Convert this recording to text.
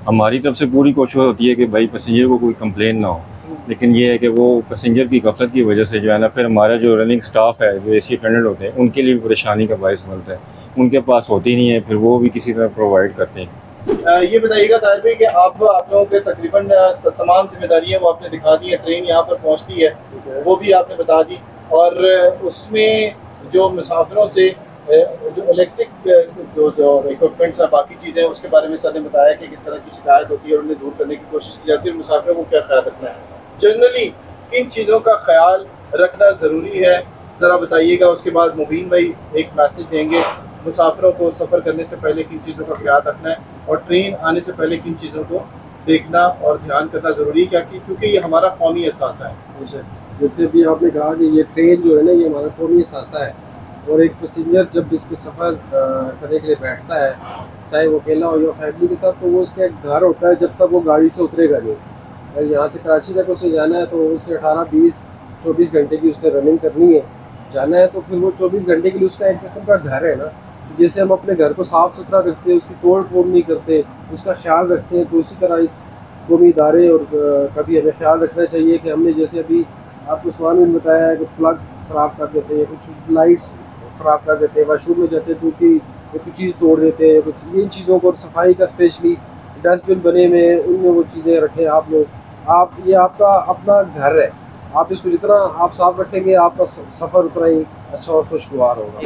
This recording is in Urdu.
ہماری طرف سے پوری کوشش ہوتی ہے کہ بھائی پیسنجر کو کوئی کمپلین نہ ہو، لیکن یہ ہے کہ وہ پیسنجر کی غفلت کی وجہ سے جو ہے نا پھر ہمارا جو رننگ سٹاف ہے، جو اے سی اٹینڈنٹ ہوتے ہیں، ان کے لیے بھی پریشانی کا باعث بنتا ہے. ان کے پاس ہوتی نہیں ہے، پھر وہ بھی کسی طرح پرووائڈ کرتے ہیں. یہ بتائیے گا طاہر بھائی کہ آپ لوگوں کے تقریباً تمام ذمہ داریاں وہ آپ نے دکھا دی ہے. ٹرین یہاں پر پہنچتی ہے وہ بھی آپ نے بتا دی، اور اس میں جو مسافروں سے جو الیکٹرک جو اکوپمنٹس ہیں، باقی چیزیں، اس کے بارے میں سر نے بتایا کہ کس طرح کی شکایت ہوتی ہے اور انہیں دور کرنے کی کوشش کی جاتی ہے. اور مسافروں کو کیا خیال رکھنا ہے، جنرلی کن چیزوں کا خیال رکھنا ضروری ہے، ذرا بتائیے گا. اس کے بعد مبین بھائی ایک میسج دیں گے مسافروں کو سفر کرنے سے پہلے کن چیزوں کا خیال رکھنا ہے، اور ٹرین آنے سے پہلے کن چیزوں کو دیکھنا اور دھیان کرنا ضروری ہے، کیونکہ یہ ہمارا قومی اثاثہ ہے. جیسے ابھی آپ نے کہا کہ یہ ٹرین جو ہے نا، یہ ہمارا قومی اثاثہ ہے، اور ایک پیسنجر جب اس پہ سفر کرنے کے لیے بیٹھتا ہے، چاہے وہ اکیلا ہو یا فیملی کے ساتھ، تو وہ اس کا ایک گھر ہوتا ہے جب تک وہ گاڑی سے اترے گا نہیں. اگر یہاں سے کراچی تک اسے جانا ہے تو اس نے 18-20-24 گھنٹے کی اس نے رننگ کرنی ہے. جانا ہے تو پھر وہ 24 گھنٹے کے لیے اس کا ایک قسم کا گھر ہے نا. جیسے ہم اپنے گھر کو صاف ستھرا رکھتے ہیں، اس کی توڑ پھوڑ نہیں کرتے، اس کا خیال رکھتے ہیں، تو اسی طرح اس قومی ادارے اور کبھی ہمیں خیال رکھنا چاہیے کہ ہم نے جیسے ابھی آپ کو عثمان نے بتایا ہے کہ پلگ خراب کر دیتے ہیں، کچھ لائٹس خراب کر دیتے ہیں، واش روم میں جاتے ہیں کیونکہ کچھ چیز توڑ دیتے ہیں، کچھ ان چیزوں کو صفائی کا اسپیشلی ڈسٹ بن بنے میں ان میں وہ چیزیں رکھیں. آپ لوگ یہ آپ کا اپنا گھر ہے، آپ اس کو جتنا آپ صاف رکھیں گے آپ کا سفر اتنا ہی اچھا اور خوشگوار ہوگا.